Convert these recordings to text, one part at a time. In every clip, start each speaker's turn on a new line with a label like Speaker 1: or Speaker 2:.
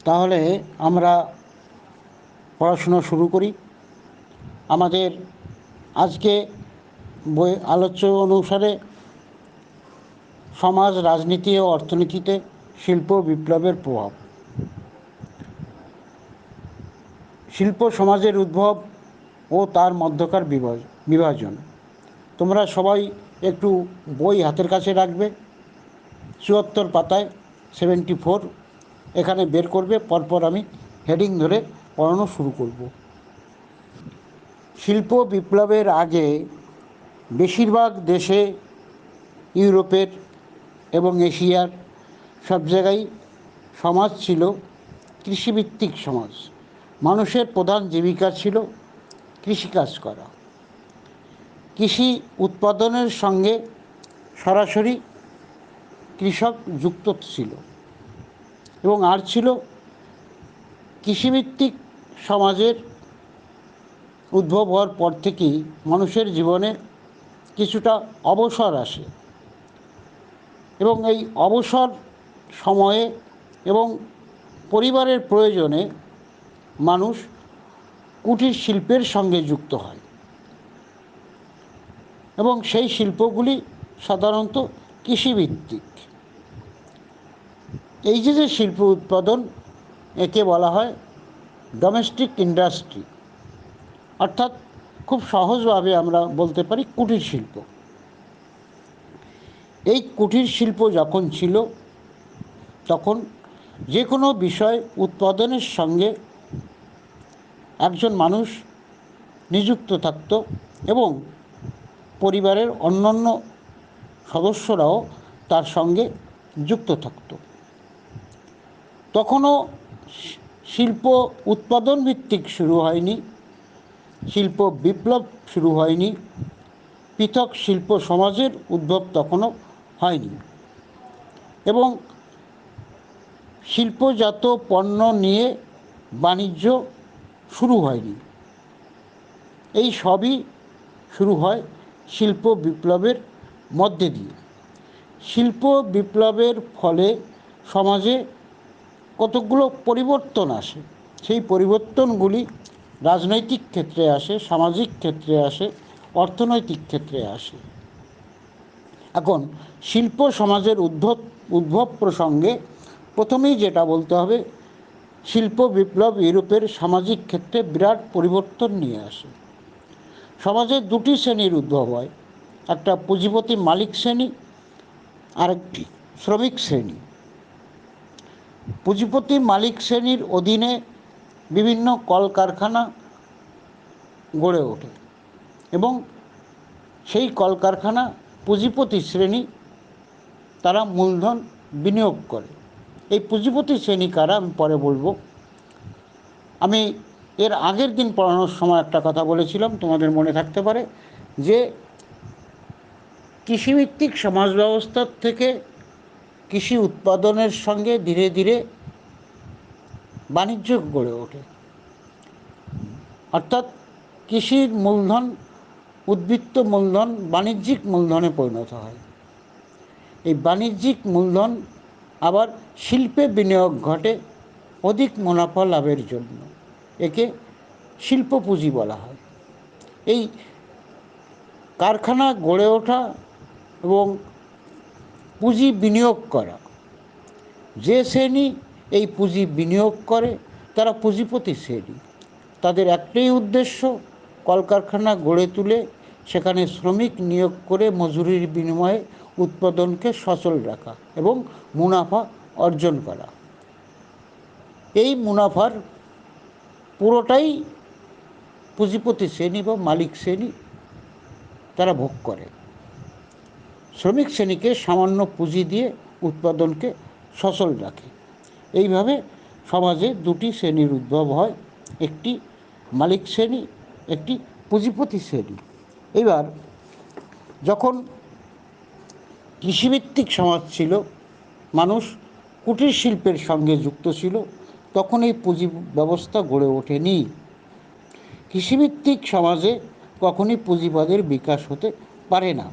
Speaker 1: তাহলে আমরা পড়াশুনো শুরু করি। আমাদের আজকে বই আলোচ্য অনুসারে সমাজ, রাজনীতি ও অর্থনীতিতে শিল্প বিপ্লবের প্রভাব। শিল্প সমাজের উদ্ভব ও তার মধ্যকার বিভাজন। তোমরা সবাই একটু বই হাতের কাছে রাখবে। ৭৪ পাতায় 74 এখানে বের করবে। পরপর আমি হেডিং ধরে পড়ানো শুরু করব। শিল্প বিপ্লবের আগে বেশিরভাগ দেশে, ইউরোপের এবং এশিয়ার সব জায়গায় সমাজ ছিল কৃষিভিত্তিক সমাজ। মানুষের প্রধান জীবিকা ছিল কৃষিকাজ করা। কৃষি উৎপাদনের সঙ্গে সরাসরি কৃষক যুক্ত ছিল এবং আর ছিল কৃষিভিত্তিক সমাজের উদ্ভব হওয়ার পর থেকেই মানুষের জীবনে কিছুটা অবসর আসে এবং এই অবসর সময়ে এবং পরিবারের প্রয়োজনে মানুষ কুটির শিল্পের সঙ্গে যুক্ত হয় এবং সেই শিল্পগুলি সাধারণত কৃষিভিত্তিক। এই যে শিল্প উৎপাদন, একে বলা হয় ডোমেস্টিক ইন্ডাস্ট্রি, অর্থাৎ খুব সহজভাবে আমরা বলতে পারি কুটির শিল্প। এই কুটির শিল্প যখন ছিল তখন যে কোনো বিষয় উৎপাদনের সঙ্গে একজন মানুষ নিযুক্ত থাকত এবং পরিবারের অন্যান্য সদস্যরাও তার সঙ্গে যুক্ত থাকত। তখনও শিল্প উৎপাদন ভিত্তিক শুরু হয়নি, শিল্প বিপ্লব শুরু হয়নি, পৃথক শিল্প সমাজের উদ্ভব তখনও হয়নি এবং শিল্পজাত পণ্য নিয়ে বাণিজ্য শুরু হয়নি। এই সবই শুরু হয় শিল্প বিপ্লবের মধ্যে দিয়ে। শিল্প বিপ্লবের ফলে সমাজে কতগুলো পরিবর্তন আসে। সেই পরিবর্তনগুলি রাজনৈতিক ক্ষেত্রে আসে, সামাজিক ক্ষেত্রে আসে, অর্থনৈতিক ক্ষেত্রে আসে। এখন শিল্প সমাজের উদ্ভব প্রসঙ্গে প্রথমেই যেটা বলতে হবে, শিল্প বিপ্লব ইউরোপের সামাজিক ক্ষেত্রে বিরাট পরিবর্তন নিয়ে আসে। সমাজে দুটি শ্রেণীর উদ্ভব হয়, একটা পুঁজিপতি মালিক শ্রেণী, আরেকটি শ্রমিক শ্রেণী। পুঁজিপতি মালিক শ্রেণীর অধীনে বিভিন্ন কলকারখানা গড়ে ওঠে এবং সেই কলকারখানা পুঁজিপতি শ্রেণী তারা মূলধন বিনিয়োগ করে। এই পুঁজিপতি শ্রেণী কারা আমি পরে বলবো। আমি এর আগের দিন পড়ানোর সময় একটা কথা বলেছিলাম, তোমাদের মনে থাকতে পারে, যে কৃষিভিত্তিক সমাজ ব্যবস্থার থেকে কৃষি উৎপাদনের সঙ্গে ধীরে ধীরে বাণিজ্য গড়ে ওঠে, অর্থাৎ কৃষির মূলধন, উদ্বৃত্ত মূলধন বাণিজ্যিক মূলধনে পরিণত হয়। এই বাণিজ্যিক মূলধন আবার শিল্পে বিনিয়োগ ঘটে অধিক মুনাফা লাভের জন্য। একে শিল্প পুঁজি বলা হয়। এই কারখানা গড়ে ওঠা এবং পুঁজি বিনিয়োগ করা, যে শ্রেণী এই পুঁজি বিনিয়োগ করে তারা পুঁজিপতি শ্রেণী। তাদের একটাই উদ্দেশ্য, কলকারখানা গড়ে তুলে সেখানে শ্রমিক নিয়োগ করে মজুরির বিনিময়ে উৎপাদনকে সচল রাখা এবং মুনাফা অর্জন করা। এই মুনাফার পুরোটাই পুঁজিপতি শ্রেণী বা মালিক শ্রেণী তারা ভোগ করে। শ্রমিক শ্রেণীকে সামান্য পুঁজি দিয়ে উৎপাদনকে সচল রাখে। এইভাবে সমাজে দুটি শ্রেণীর উদ্ভব হয়, একটি মালিক শ্রেণী, একটি পুঁজিপতি শ্রেণী। এবার যখন কৃষিভিত্তিক সমাজ ছিল, মানুষ কুটির শিল্পের সঙ্গে যুক্ত ছিল, তখন এই পুঁজি ব্যবস্থা গড়ে ওঠেনি। কৃষিভিত্তিক সমাজে কখনই পুঁজিবাদের বিকাশ হতে পারে না,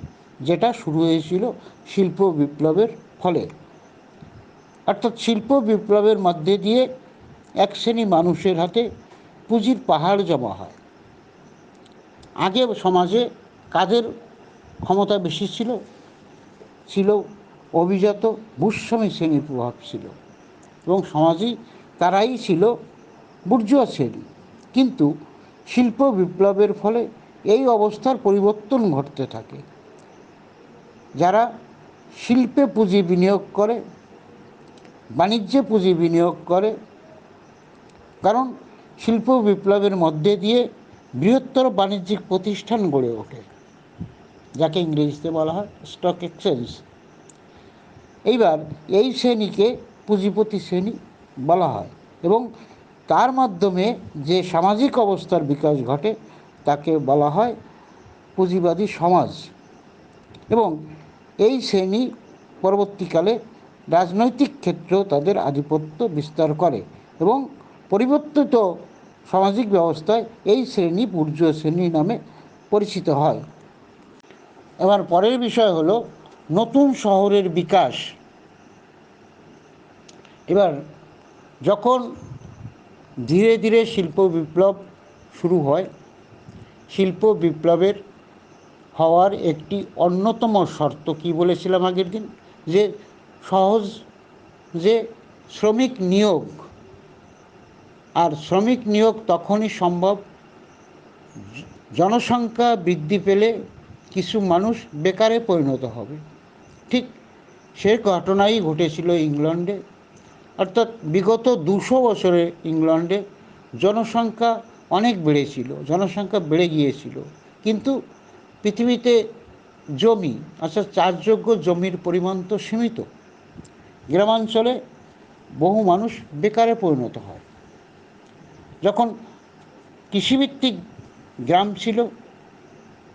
Speaker 1: যেটা শুরু হয়েছিল শিল্প বিপ্লবের ফলে। অর্থাৎ শিল্প বিপ্লবের মধ্যে দিয়ে এক শ্রেণী মানুষের হাতে পুঁজির পাহাড় জমা হয়। আগে সমাজে কাদের ক্ষমতা বেশি ছিল? ছিল অভিজাত ভূস্বামী শ্রেণীর প্রভাব ছিল, এবং সমাজেই তারাই ছিল বুর্জোয়া শ্রেণী। কিন্তু শিল্প বিপ্লবের ফলে এই অবস্থার পরিবর্তন ঘটতে থাকে। যারা শিল্পে পুঁজি বিনিয়োগ করে, বাণিজ্যে পুঁজি বিনিয়োগ করে, কারণ শিল্প বিপ্লবের মধ্যে দিয়ে বৃহত্তর বাণিজ্যিক প্রতিষ্ঠান গড়ে ওঠে, যাকে ইংরেজিতে বলা হয় স্টক এক্সচেঞ্জ। এইবার এই শ্রেণীকে পুঁজিপতি শ্রেণী বলা হয়, এবং তার মাধ্যমে যে সামাজিক অবস্থার বিকাশ ঘটে তাকে বলা হয় পুঁজিবাদী সমাজ। এবং এই শ্রেণী পরবর্তীকালে রাজনৈতিক ক্ষেত্রেও তাদের আধিপত্য বিস্তার করে, এবং পরিবর্তিত সামাজিক ব্যবস্থায় এই শ্রেণী বুর্জোয়া শ্রেণী নামে পরিচিত হয়। এবার পরের বিষয় হলো নতুন শহরের বিকাশ। এবার যখন ধীরে ধীরে শিল্প বিপ্লব শুরু হয়, শিল্প বিপ্লবের হওয়ার একটি অন্যতম শর্ত কি বলেছিলাম আগের দিন, যে সহজ যে শ্রমিক নিয়োগ, আর শ্রমিক নিয়োগ তখনই সম্ভব জনসংখ্যা বৃদ্ধি পেলে কিছু মানুষ বেকারে পরিণত হবে। ঠিক সে ঘটনাই ঘটেছিল ইংল্যান্ডে। অর্থাৎ বিগত 200 বছরে ইংল্যান্ডে জনসংখ্যা অনেক বেড়েছিল, জনসংখ্যা বেড়ে গিয়েছিল, কিন্তু পৃথিবীতে জমি, অর্থাৎ চাষযোগ্য জমির পরিমাণ তো সীমিত। গ্রামাঞ্চলে বহু মানুষ বেকারে পরিণত হয়। যখন কৃষিভিত্তিক গ্রাম ছিল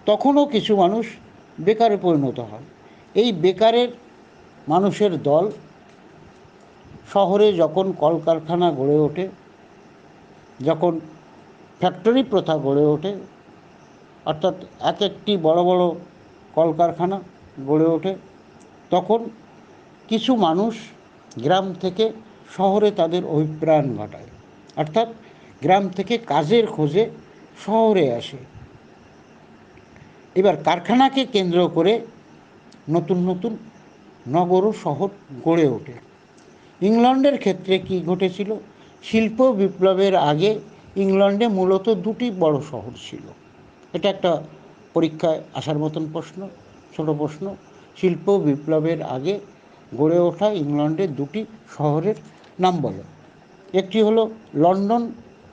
Speaker 1: তখনও কিছু মানুষ বেকারে পরিণত হয়। এই বেকারের মানুষের দল শহরে যখন কলকারখানা গড়ে ওঠে, যখন ফ্যাক্টরি প্রথা গড়ে ওঠে, অর্থাৎ এক একটি বড় বড় কলকারখানা গড়ে ওঠে, তখন কিছু মানুষ গ্রাম থেকে শহরে তাদের অভিপ্রায়ণ ঘটায়, অর্থাৎ গ্রাম থেকে কাজের খোঁজে শহরে আসে। এবার কারখানাকে কেন্দ্র করে নতুন নতুন নগর ও শহর গড়ে ওঠে। ইংল্যান্ডের ক্ষেত্রে কি ঘটেছিল? শিল্প বিপ্লবের আগে ইংল্যান্ডে মূলত 2টি বড় শহর ছিল। এটা একটা পরীক্ষায় আসার মতন প্রশ্ন, ছোট প্রশ্ন। শিল্প বিপ্লবের আগে গড়ে ওঠা ইংল্যান্ডের 2টি শহরের নাম বলো। একটি হলো লন্ডন,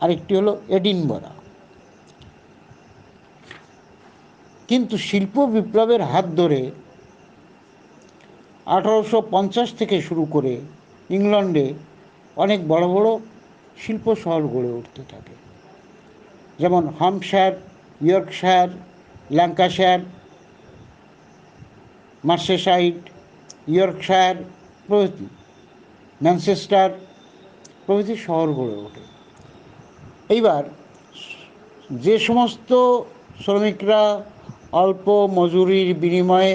Speaker 1: আরেকটি হলো এডিনবরা। কিন্তু শিল্প বিপ্লবের হাত ধরে 1850 থেকে শুরু করে ইংল্যান্ডে অনেক বড় বড় শিল্প শহর গড়ে উঠতে থাকে, যেমন হ্যাম্পশায়ার, ইয়র্কশায়ার, ল্যাঙ্কাশায়ার, মার্সেসাইড, ইয়র্কশায়ার প্রভৃতি, ম্যানচেস্টার প্রভৃতি শহর গড়ে ওঠে। এইবার যে সমস্ত শ্রমিকরা অল্প মজুরির বিনিময়ে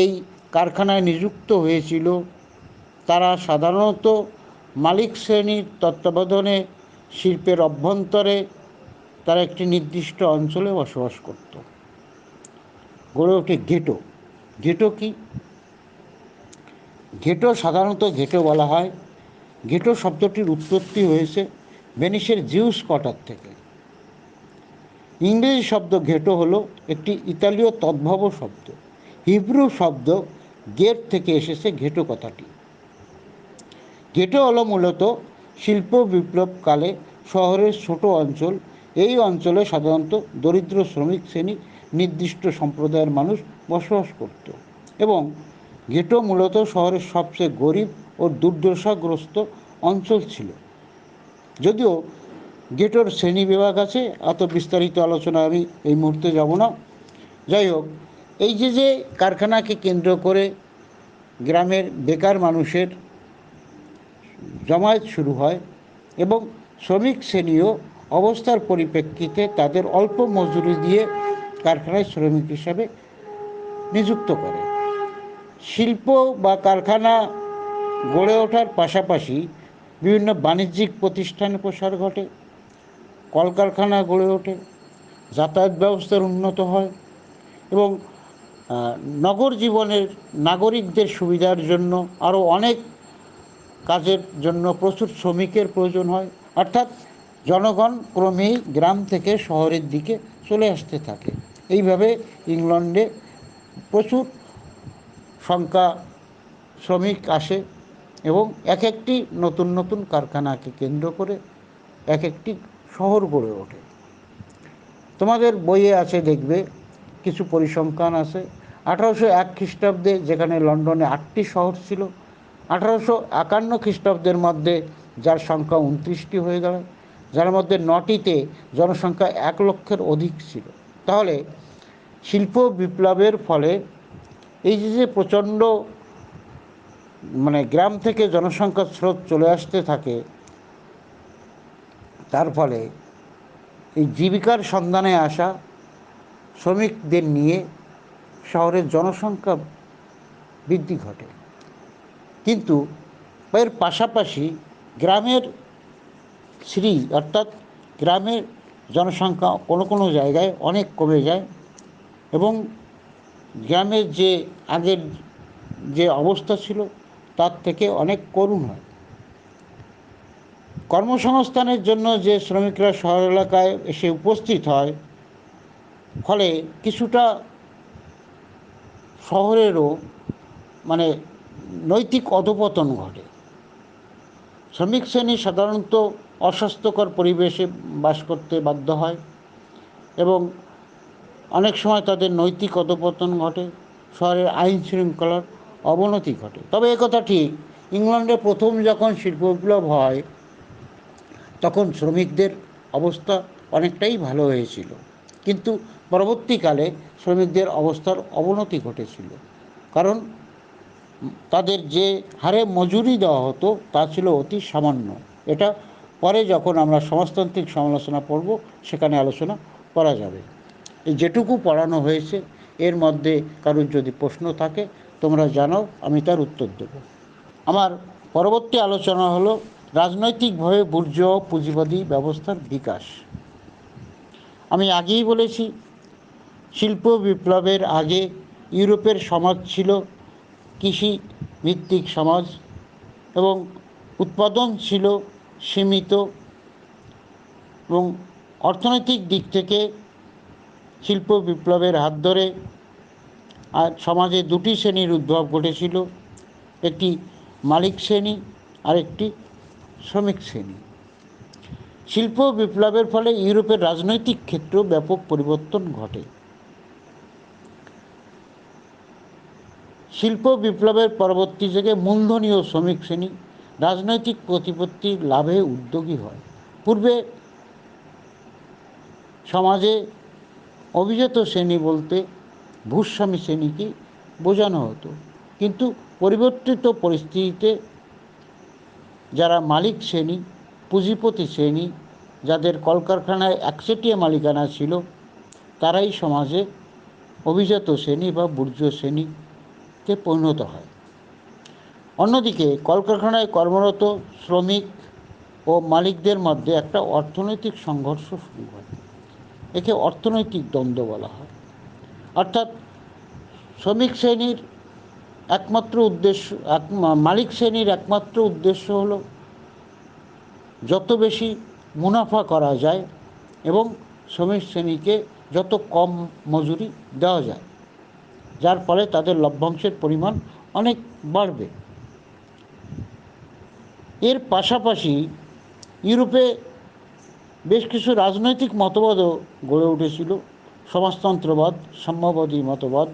Speaker 1: এই কারখানায় নিযুক্ত হয়েছিল, তারা সাধারণত মালিক শ্রেণীর তত্ত্বাবধানে শিল্পের অভ্যন্তরে তারা একটি নির্দিষ্ট অঞ্চলে বসবাস করত। গড়ে ওঠে গেটো। গেটো কি? গেটো সাধারণত গেটো বলা হয়, গেটো শব্দটির উৎপত্তি হয়েছে ভেনিসের জিউস কোয়ার্টার থেকে। ইংরেজি শব্দ গেটো হলো একটি ইতালীয় তদ্ভব শব্দ। হিব্রু শব্দ গেট থেকে এসেছে গেটো কথাটি। গেটো হলো মূলত শিল্প বিপ্লবকালে শহরের ছোট অঞ্চল। এই অঞ্চলে সাধারণত দরিদ্র শ্রমিক শ্রেণী, নির্দিষ্ট সম্প্রদায়ের মানুষ বসবাস করত, এবং গেটো মূলত শহরের সবচেয়ে গরিব ও দুর্দশাগ্রস্ত অঞ্চল ছিল। যদিও গেটোর শ্রেণী বিভাগ আছে, এত বিস্তারিত আলোচনা আমি এই মুহূর্তে যাব না। যাই হোক, এই যে কারখানাকে কেন্দ্র করে গ্রামের বেকার মানুষের জমায়েত শুরু হয়, এবং শ্রমিক শ্রেণীও অবস্থার পরিপ্রেক্ষিতে তাদের অল্প মজুরি দিয়ে কারখানায় শ্রমিক হিসাবে নিযুক্ত করে। শিল্প বা কারখানা গড়ে ওঠার পাশাপাশি বিভিন্ন বাণিজ্যিক প্রতিষ্ঠানের প্রসার ঘটে, কলকারখানা গড়ে ওঠে, যাতায়াত ব্যবস্থার উন্নত হয় এবং নগর জীবনের নাগরিকদের সুবিধার জন্য আরও অনেক কাজের জন্য প্রচুর শ্রমিকের প্রয়োজন হয়। অর্থাৎ জনগণ ক্রমেই গ্রাম থেকে শহরের দিকে চলে আসতে থাকে। এইভাবে ইংল্যান্ডে প্রচুর সংখ্যা শ্রমিক আসে এবং এক একটি নতুন নতুন কারখানাকে কেন্দ্র করে এক একটি শহর গড়ে ওঠে। তোমাদের বইয়ে আছে, দেখবে কিছু পরিসংখ্যান আছে। 1801 খ্রিস্টাব্দে যেখানে লন্ডনে 8টি শহর ছিল, 1851 খ্রিস্টাব্দের মধ্যে যার সংখ্যা 29টি হয়ে গেল, যার মধ্যে 9টিতে জনসংখ্যা 1 লক্ষের অধিক ছিল। তাহলে শিল্প বিপ্লবের ফলে এই যে প্রচণ্ড গ্রাম থেকে জনসংখ্যার স্রোত চলে আসতে থাকে, তার ফলে এই জীবিকার সন্ধানে আসা শ্রমিকদের নিয়ে শহরের জনসংখ্যা বৃদ্ধি ঘটে। কিন্তু এর পাশাপাশি গ্রামের অর্থাৎ গ্রামের জনসংখ্যা কোনো কোনো জায়গায় অনেক কমে যায় এবং গ্রামের যে আগের যে অবস্থা ছিল তার থেকে অনেক করুণ হয়। কর্মসংস্থানের জন্য যে শ্রমিকরা শহর এলাকায় এসে উপস্থিত হয়, ফলে কিছুটা শহরেরও নৈতিক অধঃপতন ঘটে। শ্রমিক শ্রেণী সাধারণত অস্বাস্থ্যকর পরিবেশে বাস করতে বাধ্য হয় এবং অনেক সময় তাদের নৈতিক অধঃপতন ঘটে, শহরের আইন শৃঙ্খলার অবনতি ঘটে। তবে একথা ঠিক, ইংল্যান্ডে প্রথম যখন শিল্প বিপ্লব হয় তখন শ্রমিকদের অবস্থা অনেকটাই ভালো হয়েছিল, কিন্তু পরবর্তীকালে শ্রমিকদের অবস্থার অবনতি ঘটেছিল। কারণ তাদের যে হারে মজুরি দেওয়া হতো তা ছিল অতি সামান্য। এটা পরে যখন আমরা সমাজতান্ত্রিক সমালোচনা পড়ব সেখানে আলোচনা করা যাবে। এই যেটুকু পড়ানো হয়েছে এর মধ্যে কারোর যদি প্রশ্ন থাকে তোমরা জানাও, আমি তার উত্তর দেব। আমার পরবর্তী আলোচনা হলো রাজনৈতিকভাবে বুর্জোয়া পুঁজিবাদী ব্যবস্থার বিকাশ। আমি আগেই বলেছি, শিল্প বিপ্লবের আগে ইউরোপের সমাজ ছিল কৃষি ভিত্তিক সমাজ এবং উৎপাদন ছিল সীমিত এবং অর্থনৈতিক দিক থেকে শিল্প বিপ্লবের হাত ধরে আর সমাজে দুটি শ্রেণীর উদ্ভব ঘটেছিল, একটি মালিক শ্রেণী আর একটি শ্রমিক শ্রেণী। শিল্প বিপ্লবের ফলে ইউরোপের রাজনৈতিক ক্ষেত্রেও ব্যাপক পরিবর্তন ঘটে। শিল্প বিপ্লবের পরবর্তী যুগে মূলধনী ও শ্রমিক শ্রেণী রাজনৈতিক প্রতিপত্তি লাভে উদ্যোগী হয়। পূর্বে সমাজে অভিজাত শ্রেণী বলতে ভূস্বামী শ্রেণীকে বোঝানো হতো, কিন্তু পরিবর্তিত পরিস্থিতিতে যারা মালিক শ্রেণী, পুঁজিপতি শ্রেণী, যাদের কলকারখানায় একচেটিয়া মালিকানা ছিল, তারাই সমাজে অভিজাত শ্রেণী বা বুর্জোয়া শ্রেণীতে পরিণত হয়। অন্যদিকে কলকারখানায় কর্মরত শ্রমিক ও মালিকদের মধ্যে একটা অর্থনৈতিক সংঘর্ষ শুরু হয়। একে অর্থনৈতিক দ্বন্দ্ব বলা হয়। অর্থাৎ শ্রমিক শ্রেণীর একমাত্র উদ্দেশ্য, মালিক শ্রেণীর একমাত্র উদ্দেশ্য হলো যত বেশি মুনাফা করা যায় এবং শ্রমিক শ্রেণীকে যত কম মজুরি দেওয়া যায়, যার ফলে তাদের লভ্যাংশের পরিমাণ অনেক বাড়বে। এর পাশাপাশি ইউরোপে বেশ কিছু রাজনৈতিক মতবাদও গড়ে উঠেছিল, সমাজতন্ত্রবাদ, সাম্যবাদী মতবাদ,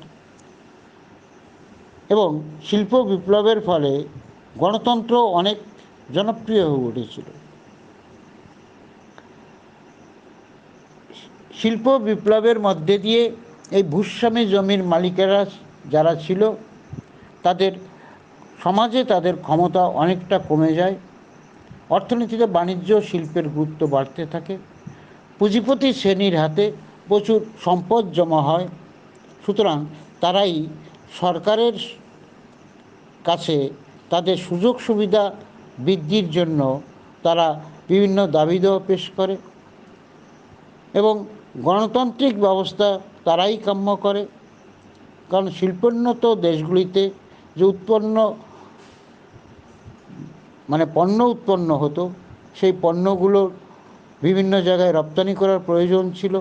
Speaker 1: এবং শিল্প বিপ্লবের ফলে গণতন্ত্র অনেক জনপ্রিয় হয়ে উঠেছিল। শিল্প বিপ্লবের মধ্যে দিয়ে এই ভূস্বামী জমির মালিকেরা যারা ছিল তাদের সমাজে তাদের ক্ষমতা অনেকটা কমে যায়। অর্থনীতিতে বাণিজ্য শিল্পের গুরুত্ব বাড়তে থাকে। পুঁজিপতি শ্রেণীর হাতে প্রচুর সম্পদ জমা হয়, সুতরাং তারাই সরকারের কাছে তাদের সুযোগ সুবিধা বৃদ্ধির জন্য তারা বিভিন্ন দাবি দেওয়া পেশ করে এবং গণতান্ত্রিক ব্যবস্থা তারাই কাম্য করে। কারণ শিল্পোন্নত দেশগুলিতে যে পণ্য উৎপন্ন হতো, সেই পণ্যগুলোর বিভিন্ন জায়গায় রপ্তানি করার প্রয়োজন ছিল,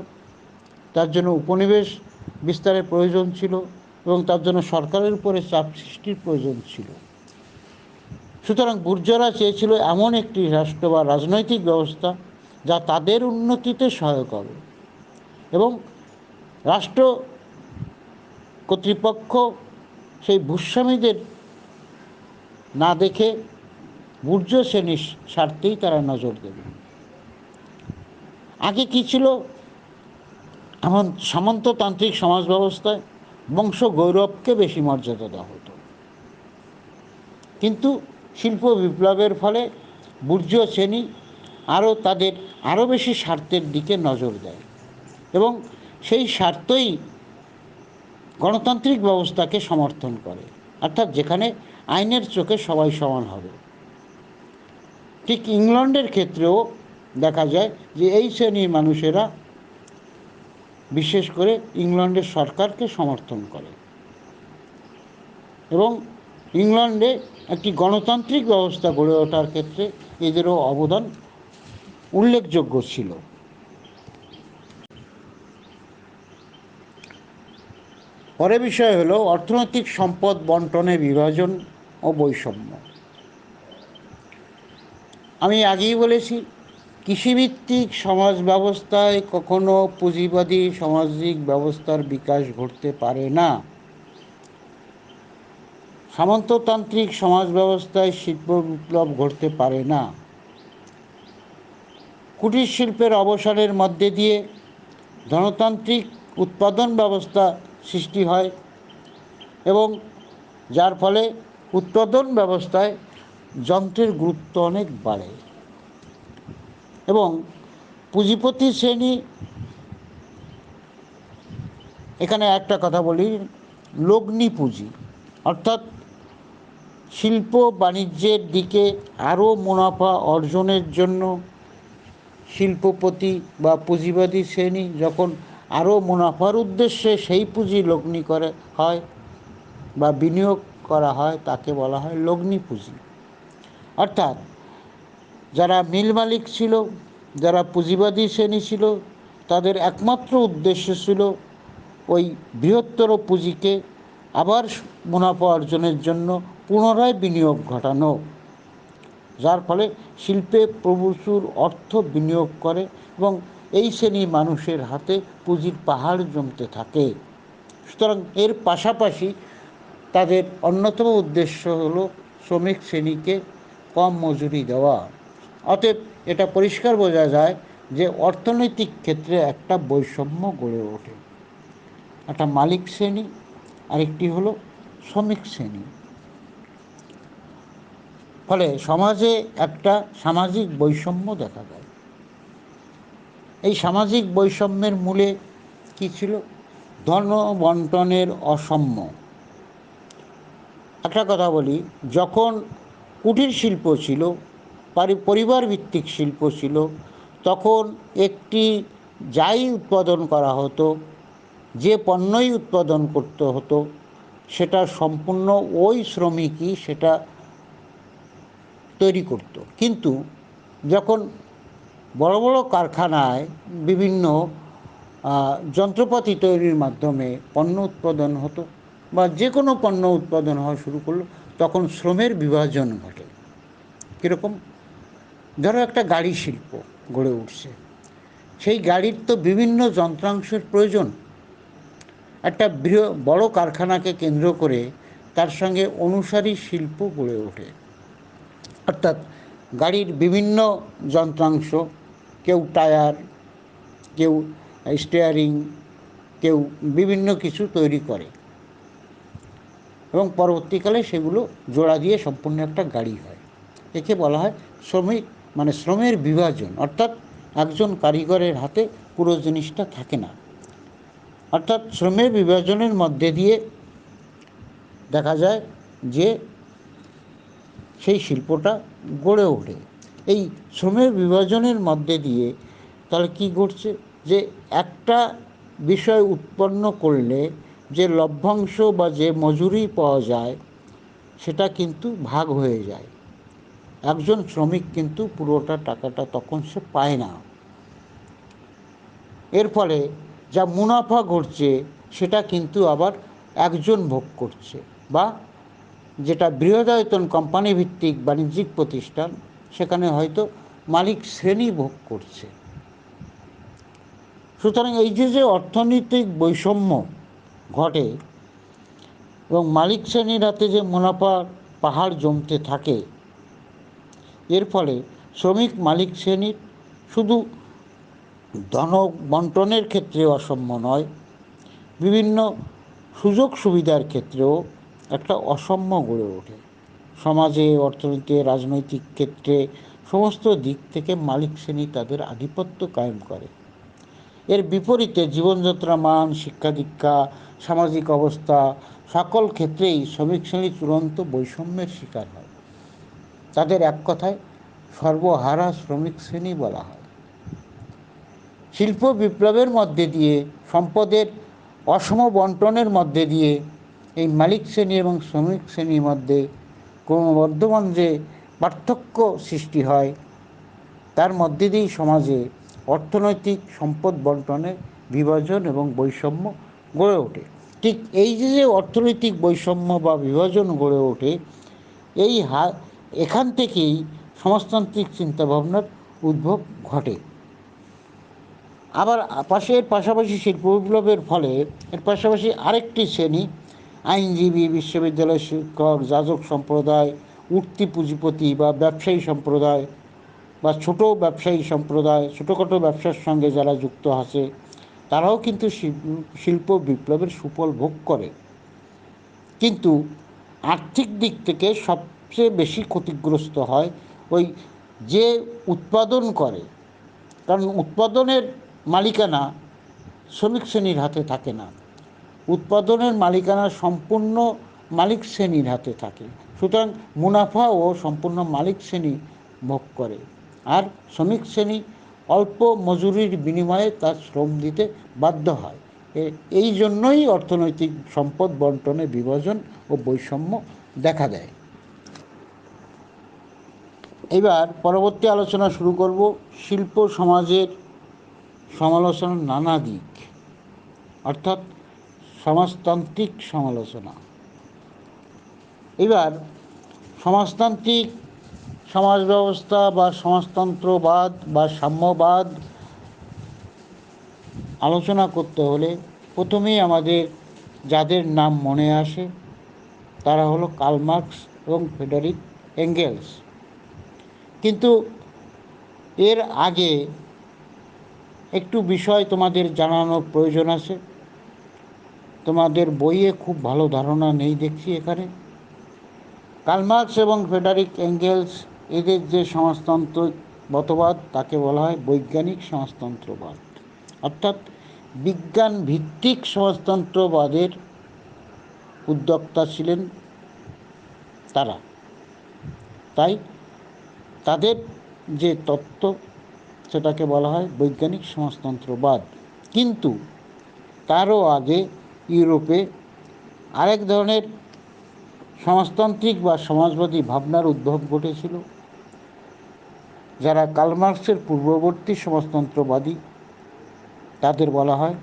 Speaker 1: তার জন্য উপনিবেশ বিস্তারের প্রয়োজন ছিল এবং তার জন্য সরকারের উপরে চাপ সৃষ্টির প্রয়োজন ছিল। সুতরাং বুর্জোরা চেয়েছিল এমন একটি রাষ্ট্র বা রাজনৈতিক ব্যবস্থা যা তাদের উন্নতিতে সহায়ক হবে এবং রাষ্ট্র কর্তৃপক্ষ সেই ভূস্বামীদের না দেখে বুর্জ শ্রেণীর স্বার্থেই তারা নজর দেবে। আগে কী ছিল, এমন সামন্ততান্ত্রিক সমাজ ব্যবস্থায় বংশ গৌরবকে বেশি মর্যাদা দেওয়া হতো, কিন্তু শিল্প বিপ্লবের ফলে বুর্জ শ্রেণী তাদের আরও বেশি স্বার্থের দিকে নজর দেয় এবং সেই স্বার্থই গণতান্ত্রিক ব্যবস্থাকে সমর্থন করে, অর্থাৎ যেখানে আইনের চোখে সবাই সমান হবে। ঠিক ইংল্যান্ডের ক্ষেত্রেও দেখা যায় যে এই শ্রেণীর মানুষেরা বিশেষ করে ইংল্যান্ডের সরকারকে সমর্থন করে এবং ইংল্যান্ডে একটি গণতান্ত্রিক ব্যবস্থা গড়ে ওঠার ক্ষেত্রে এদেরও অবদান উল্লেখযোগ্য ছিল। পরের বিষয় হলো অর্থনৈতিক সম্পদ বন্টনে বিভাজন ও বৈষম্য। আমি আগেই বলেছি, কৃষিভিত্তিক সমাজ ব্যবস্থায় কখনো পুঁজিবাদী সামাজিক ব্যবস্থার বিকাশ ঘটতে পারে না। সামন্ততান্ত্রিক সমাজ ব্যবস্থায় শিল্প বিপ্লব ঘটতে পারে না। কুটির শিল্পের অবসানের মধ্যে দিয়ে ধনতান্ত্রিক উৎপাদন ব্যবস্থা সৃষ্টি হয় এবং যার ফলে উৎপাদন ব্যবস্থায় যন্ত্রের গুরুত্ব অনেক বাড়ে এবং পুঁজিপতি শ্রেণী, এখানে একটা কথা বলি, লগ্নি পুঁজি অর্থাৎ শিল্প বাণিজ্যের দিকে আরও মুনাফা অর্জনের জন্য শিল্পপতি বা পুঁজিবাদী শ্রেণী যখন আরও মুনাফার উদ্দেশ্যে সেই পুঁজি লগ্নি করে হয় বা বিনিয়োগ করা হয়, তাকে বলা হয় লগ্নি পুঁজি। অর্থাৎ যারা মিল মালিক ছিল, যারা পুঁজিবাদী শ্রেণী ছিল, তাদের একমাত্র উদ্দেশ্য ছিল ওই বৃহত্তর পুঁজিকে আবার মুনাফা অর্জনের জন্য পুনরায় বিনিয়োগ ঘটানো, যার ফলে শিল্পে প্রচুর অর্থ বিনিয়োগ করে এবং এই শ্রেণীর মানুষের হাতে পুঁজির পাহাড় জমতে থাকে। সুতরাং এর পাশাপাশি তাদের অন্যতম উদ্দেশ্য হলো শ্রমিক শ্রেণীকে কম মজুরি দেওয়া। অতএব এটা পরিষ্কার বোঝা যায় যে অর্থনৈতিক ক্ষেত্রে একটা বৈষম্য গড়ে ওঠে, একটা মালিক শ্রেণী, আরেকটি হলো শ্রমিক শ্রেণী। ফলে সমাজে একটা সামাজিক বৈষম্য দেখা দেয়। এই সামাজিক বৈষম্যের মূলে কী ছিল? ধন বন্টনের অসাম্য। একটা কথা বলি, যখন কুটির শিল্প ছিল, পরিবার ভিত্তিক শিল্প ছিল, তখন একটি যাই উৎপাদন করা হতো, যে পণ্যই উৎপাদন করতে হতো, সেটা সম্পূর্ণ ওই শ্রমিকই সেটা তৈরি করত। কিন্তু যখন বড় বড় কারখানায় বিভিন্ন যন্ত্রপাতি তৈরির মাধ্যমে পণ্য উৎপাদন হতো বা যে কোনো পণ্য উৎপাদন হওয়া শুরু করলো, তখন শ্রমের বিভাজন ঘটে। কীরকম? ধরো একটা গাড়ি শিল্প গড়ে উঠছে, সেই গাড়ির তো বিভিন্ন যন্ত্রাংশের প্রয়োজন। একটা বড় কারখানাকে কেন্দ্র করে তার সঙ্গে অনুসারী শিল্প গড়ে ওঠে, অর্থাৎ গাড়ির বিভিন্ন যন্ত্রাংশ, কেউ টায়ার, কেউ স্টিয়ারিং, কেউ বিভিন্ন কিছু তৈরি করে এবং পরবর্তীকালে সেগুলো জোড়া দিয়ে সম্পূর্ণ একটা গাড়ি হয়। একে বলা হয় শ্রমের বিভাজন, অর্থাৎ একজন কারিগরের হাতে পুরো জিনিসটা থাকে না। অর্থাৎ শ্রমের বিভাজনের মধ্যে দিয়ে দেখা যায় যে সেই শিল্পটা গড়ে ওঠে। এই শ্রমের বিভাজনের মধ্যে দিয়ে তাহলে কী ঘটছে, যে একটা বিষয় উৎপন্ন করলে যে লভ্যাংশ বা যে মজুরি পাওয়া যায় সেটা কিন্তু ভাগ হয়ে যায়। একজন শ্রমিক কিন্তু পুরোটা টাকাটা তখন সে পায় না। এর ফলে যা মুনাফা ঘটছে সেটা কিন্তু আবার একজন ভোগ করছে, বা যেটা বৃহদায়তন কোম্পানি ভিত্তিক বাণিজ্যিক প্রতিষ্ঠান সেখানে হয়তো মালিক শ্রেণী ভোগ করছে। সুতরাং এই যে অর্থনৈতিক বৈষম্য ঘটে এবং মালিক শ্রেণীর হাতে যে মুনাফার পাহাড় জমতে থাকে, এর ফলে শ্রমিক মালিক শ্রেণীর শুধু ধন বন্টনের ক্ষেত্রে অসাম্য নয়, বিভিন্ন সুযোগ সুবিধার ক্ষেত্রেও একটা অসাম্য গড়ে ওঠে। সমাজে, অর্থনীতিতে, রাজনৈতিক ক্ষেত্রে সমস্ত দিক থেকে মালিক শ্রেণী তাদের আধিপত্য কায়েম করে। এর বিপরীতে জীবনযাত্রার মান, শিক্ষা দীক্ষা, সামাজিক অবস্থা সকল ক্ষেত্রেই শ্রমিক শ্রেণী চূড়ান্ত বৈষম্যের শিকার হয়। তাদের এক কথায় সর্বহারা শ্রমিক শ্রেণী বলা হয়। শিল্প বিপ্লবের মধ্যে দিয়ে, সম্পদের অসম বন্টনের মধ্যে দিয়ে এই মালিক শ্রেণী এবং শ্রমিক শ্রেণীর মধ্যে ক্রমবর্ধমান যে পার্থক্য সৃষ্টি হয়, তার মধ্যে দিয়েই সমাজে অর্থনৈতিক সম্পদ বন্টনের বিভাজন এবং বৈষম্য গড়ে ওঠে। ঠিক এই যে অর্থনৈতিক বৈষম্য বা বিভাজন গড়ে ওঠে, এখান থেকেই সমাজতান্ত্রিক চিন্তাভাবনার উদ্ভব ঘটে। আবার পাশাপাশি শিল্প বিপ্লবের ফলে এর পাশাপাশি আরেকটি শ্রেণী, আইনজীবী, বিশ্ববিদ্যালয় শিক্ষক, যাজক সম্প্রদায়, উঠতি পুঁজিপতি বা ব্যবসায়ী সম্প্রদায় বা ছোট ব্যবসায়ী সম্প্রদায়, ছোটোখাটো ব্যবসার সঙ্গে যারা যুক্ত আছে, তারাও কিন্তু শিল্প বিপ্লবের সুফল ভোগ করে। কিন্তু আর্থিক দিক থেকে সবচেয়ে বেশি ক্ষতিগ্রস্ত হয় ওই যে উৎপাদন করে, কারণ উৎপাদনের মালিকানা শ্রমিক শ্রেণীর হাতে থাকে না। উৎপাদনের মালিকানা সম্পূর্ণ মালিক শ্রেণীর হাতে থাকে। সুতরাং মুনাফাও সম্পূর্ণ মালিক শ্রেণী ভোগ করে, আর শ্রমিক শ্রেণী অল্প মজুরির বিনিময়ে তার শ্রম দিতে বাধ্য হয়। এই জন্যই অর্থনৈতিক সম্পদ বন্টনে বিভাজন ও বৈষম্য দেখা দেয়। এবার পরবর্তী আলোচনা শুরু করব শিল্প সমাজের সমালোচনার নানা দিক, অর্থাৎ সমাজতান্ত্রিক সমালোচনা। এবার সমাজতান্ত্রিক সমাজ ব্যবস্থা বা সমাজতন্ত্রবাদ বা সাম্যবাদ আলোচনা করতে হলে প্রথমেই আমাদের যাদের নাম মনে আসে তারা হলো কার্ল মার্কস এবং ফ্রেডারিক এঙ্গেলস। কিন্তু এর আগে একটু বিষয় তোমাদের জানানোর প্রয়োজন আছে। তোমাদের বইয়ে খুব ভালো ধারণা নেই দেখছি এখানে। কার্ল মার্কস এবং ফ্রেডারিক এঙ্গেলস, এদের যে সমাজতন্ত্র মতবাদ তাকে বলা হয় বৈজ্ঞানিক সমাজতন্ত্রবাদ, অর্থাৎ বিজ্ঞান ভিত্তিক সমাজতন্ত্রবাদের উদ্যোক্তা ছিলেন তারা। তাই তাদের যে তত্ত্ব সেটাকে বলা হয় বৈজ্ঞানিক সমাজতন্ত্রবাদ। কিন্তু তারও আগে ইউরোপে আরেক ধরনের সমাজতান্ত্রিক বা সমাজবাদী ভাবনার উদ্ভব ঘটেছিল, যারা কার্ল মার্কসের পূর্ববর্তী সমাজতন্ত্রবাদী, তাদের বলা হয়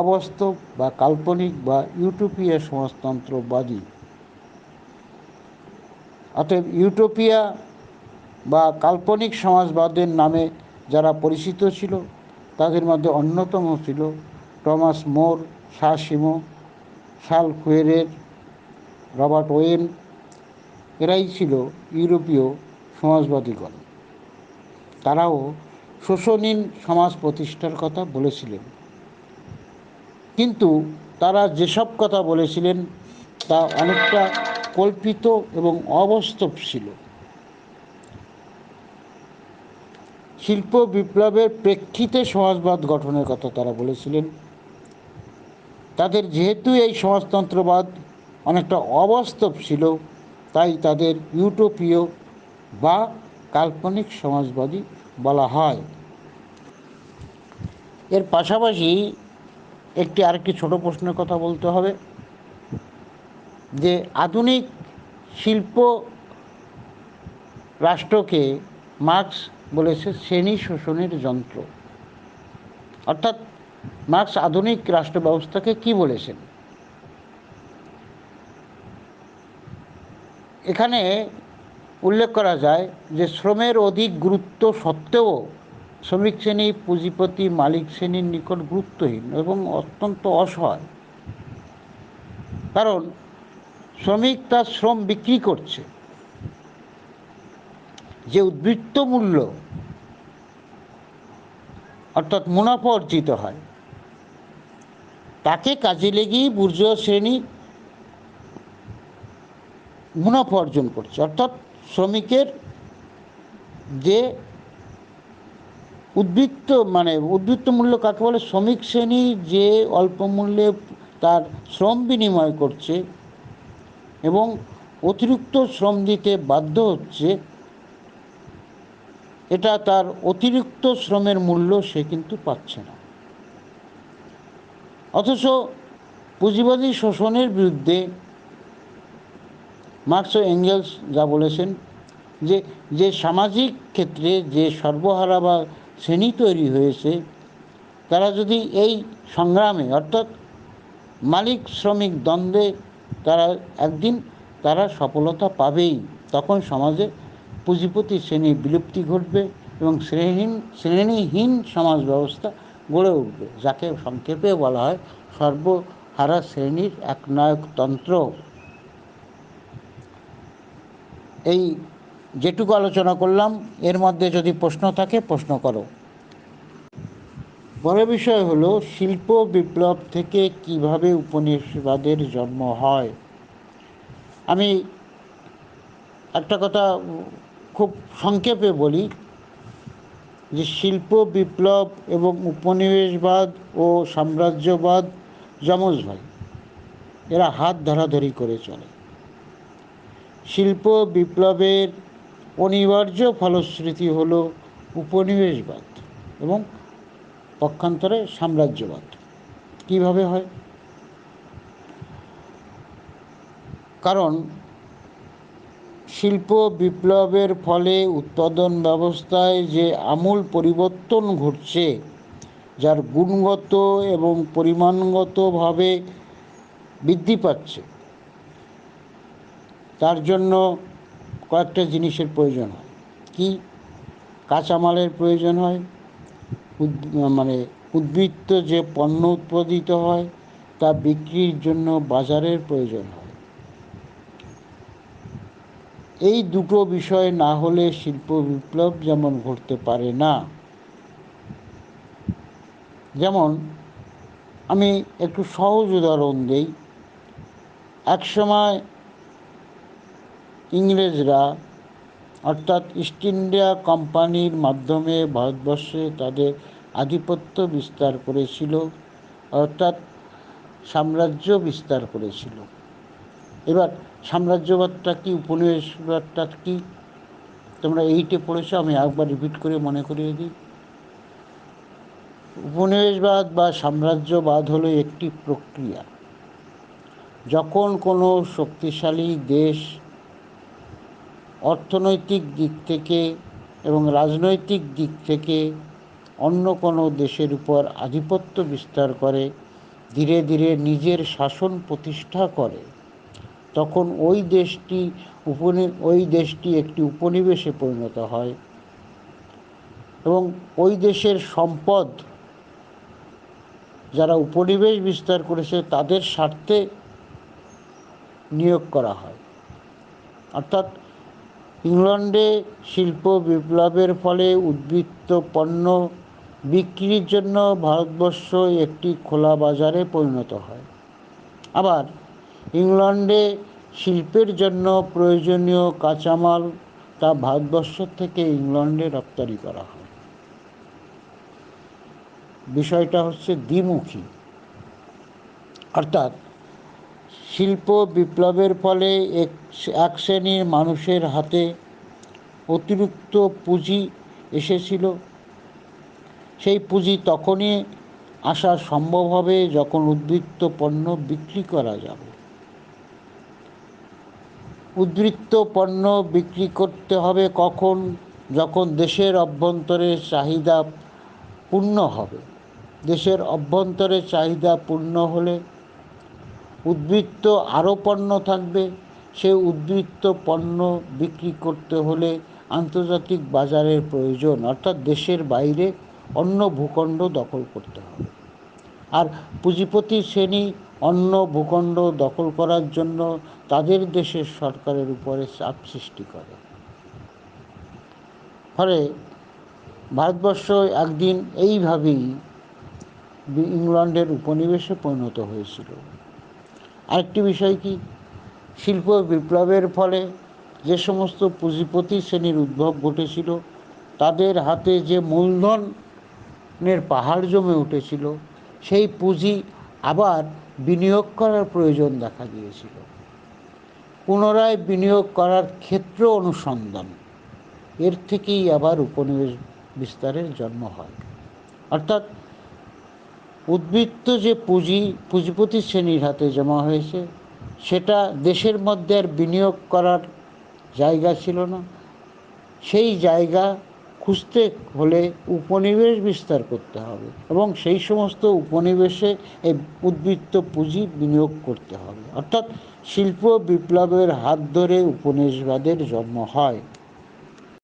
Speaker 1: অবাস্তব বা কাল্পনিক বা ইউটোপিয়া সমাজতন্ত্রবাদী। অতএব ইউটোপিয়া বা কাল্পনিক সমাজবাদের নামে যারা পরিচিত ছিল তাদের মধ্যে অন্যতম ছিল টমাস মোর, সাসিমো, শাল ফুয়েরের, রবার্ট ওয়েন। এরাই ছিল ইউরোপীয় সমাজবাদীগণ। তারাও শোষণহীন সমাজ প্রতিষ্ঠার কথা বলেছিলেন, কিন্তু তারা যেসব কথা বলেছিলেন তা অনেকটা কল্পিত এবং অবাস্তব ছিল। শিল্প বিপ্লবের প্রেক্ষিতে সমাজবাদ গঠনের কথা তারা বলেছিলেন। তাদের যেহেতু এই সমাজতন্ত্রবাদ অনেকটা অবাস্তব ছিল, তাই তাদের ইউটোপীয় বা কাল্পনিক সমাজবাদী বলা হয়। এর পাশাপাশি আরেকটি ছোট প্রশ্নের কথা বলতে হবে, যে আধুনিক শিল্প রাষ্ট্রকে মার্কস বলেছে শ্রেণী শোষণের যন্ত্র। অর্থাৎ মার্কস আধুনিক রাষ্ট্র ব্যবস্থাকে কি বলেছেন? এখানে উল্লেখ করা যায় যে শ্রমের অধিক গুরুত্ব সত্ত্বেও শ্রমিক শ্রেণী পুঁজিপতি মালিক শ্রেণীর নিকট গুরুত্বহীন এবং অত্যন্ত অসহায়। কারণ শ্রমিক তার শ্রম বিক্রি করছে, যে উদ্বৃত্ত মূল্য অর্থাৎ মুনাফা অর্জিত হয় তাকে কাজে লেগেই বুর্জোয়া শ্রেণী মুনাফা অর্জন করছে। অর্থাৎ শ্রমিকের যে উদ্বৃত্ত মূল্য কাকে বলে? শ্রমিক শ্রেণী যে অল্প মূল্যে তার শ্রম বিনিময় করছে এবং অতিরিক্ত শ্রম দিতে বাধ্য হচ্ছে, এটা তার অতিরিক্ত শ্রমের মূল্য সে কিন্তু পাচ্ছে না। অথচ পুঁজিবাদী শোষণের বিরুদ্ধে মার্কস ও এঙ্গেলস যা বলেছেন, যে সামাজিক ক্ষেত্রে যে সর্বহারা বা শ্রেণী তৈরি হয়েছে, তারা যদি এই সংগ্রামে অর্থাৎ মালিক শ্রমিক দ্বন্দ্বে একদিন তারা সফলতা পাবেই, তখন সমাজে পুঁজিপতি শ্রেণীর বিলুপ্তি ঘটবে এবং শ্রেণীহীন সমাজ ব্যবস্থা গড়ে উঠবে, যাকে সংক্ষেপে বলা হয় সর্বহারা শ্রেণীর একনায়কতন্ত্র। এই যেটুকু আলোচনা করলাম, এর মধ্যে যদি প্রশ্ন থাকে প্রশ্ন করো। পরের বিষয় হলো শিল্প বিপ্লব থেকে কিভাবে উপনিবেশবাদের জন্ম হয়। আমি একটা কথা খুব সংক্ষেপে বলি, যে শিল্প বিপ্লব এবং উপনিবেশবাদ ও সাম্রাজ্যবাদ যমজ ভাই, এরা হাত ধরাধরি করে চলে। শিল্প বিপ্লবের অনিবার্য ফলশ্রুতি হল উপনিবেশবাদ এবং পক্ষান্তরে সাম্রাজ্যবাদ। কিভাবে হয়? কারণ শিল্প বিপ্লবের ফলে উৎপাদন ব্যবস্থায় যে আমূল পরিবর্তন ঘটছে, যার গুণগত এবং পরিমাণগতভাবে বৃদ্ধি পাচ্ছে, তার জন্য কয়েকটা জিনিসের প্রয়োজন হয়। কি? কাঁচামালের প্রয়োজন হয়, উদ্বৃত্ত যে পণ্য উৎপাদিত হয় তা বিক্রির জন্য বাজারের প্রয়োজন হয়। এই দুটো বিষয় না হলে শিল্প বিপ্লব যেমন ঘটতে পারে না। যেমন আমি একটু সহজ উদাহরণ দিই। একসময় ইংরেজরা অর্থাৎ ইস্ট ইন্ডিয়া কোম্পানির মাধ্যমে ভারতবর্ষে তাদের আধিপত্য বিস্তার করেছিল, অর্থাৎ সাম্রাজ্য বিস্তার করেছিল। এবার সাম্রাজ্যবাদটা কি, উপনিবেশবাদটা কি, তোমরা এইটে পড়েছো, আমি একবার রিপিট করে মনে করিয়ে দিই। উপনিবেশবাদ বা সাম্রাজ্যবাদ হলো একটি প্রক্রিয়া, যখন কোনো শক্তিশালী দেশ অর্থনৈতিক দিক থেকে এবং রাজনৈতিক দিক থেকে অন্য কোনো দেশের উপর আধিপত্য বিস্তার করে, ধীরে ধীরে নিজের শাসন প্রতিষ্ঠা করে, তখন ওই দেশটি একটি উপনিবেশে পরিণত হয় এবং ওই দেশের সম্পদ যারা উপনিবেশ বিস্তার করেছে তাদের স্বার্থে নিয়োগ করা হয়। অর্থাৎ ইংল্যান্ডে শিল্প বিপ্লবের ফলে উদ্বৃত্ত পণ্য বিক্রির জন্য ভারতবর্ষ একটি খোলা বাজারে পরিণত হয়। আবার ইংল্যান্ডে শিল্পের জন্য প্রয়োজনীয় কাঁচামাল তা ভারতবর্ষ থেকে ইংল্যান্ডে রপ্তানি করা হয়। বিষয়টা হচ্ছে দ্বিমুখী। অর্থাৎ শিল্প বিপ্লবের ফলে এক শ্রেণীর মানুষের হাতে অতিরিক্ত পুঁজি এসেছিল। সেই পুঁজি তখনই আসা সম্ভব হবে যখন উদ্বৃত্ত পণ্য বিক্রি করা যাবে। উদ্বৃত্ত পণ্য বিক্রি করতে হবে কখন? যখন দেশের অভ্যন্তরে চাহিদা পূর্ণ হবে। দেশের অভ্যন্তরে চাহিদা পূর্ণ হলে উদ্বৃত্ত আরও পণ্য থাকবে। সেই উদ্বৃত্ত পণ্য বিক্রি করতে হলে আন্তর্জাতিক বাজারের প্রয়োজন, অর্থাৎ দেশের বাইরে অন্য ভূখণ্ড দখল করতে হবে। আর পুঁজিপতি শ্রেণী অন্য ভূখণ্ড দখল করার জন্য তাদের দেশের সরকারের উপরে চাপ সৃষ্টি করে। ফলে ভারতবর্ষ একদিন এইভাবেই ইংল্যান্ডের উপনিবেশে পরিণত হয়েছিল। আরেকটি বিষয় কি, শিল্প বিপ্লবের ফলে যে সমস্ত পুঁজিপতি শ্রেণীর উদ্ভব ঘটেছিল, তাদের হাতে যে মূলধনের পাহাড় জমে উঠেছিল, সেই পুঁজি আবার বিনিয়োগ করার প্রয়োজন দেখা দিয়েছিল। পুনরায় বিনিয়োগ করার ক্ষেত্র অনুসন্ধান, এর থেকেই আবার উপনিবেশ বিস্তারের জন্ম হয়। অর্থাৎ উদ্বৃত্ত যে পুঁজিপতি শ্রেণীর হাতে জমা হয়েছে, সেটা দেশের মধ্যে আর বিনিয়োগ করার জায়গা ছিল না। সেই জায়গা খুঁজতে হলে উপনিবেশ বিস্তার করতে হবে এবং সেই সমস্ত উপনিবেশে এই উদ্বৃত্ত পুঁজি বিনিয়োগ করতে হবে। অর্থাৎ শিল্প বিপ্লবের হাত ধরে উপনিবেশবাদের জন্ম হয়।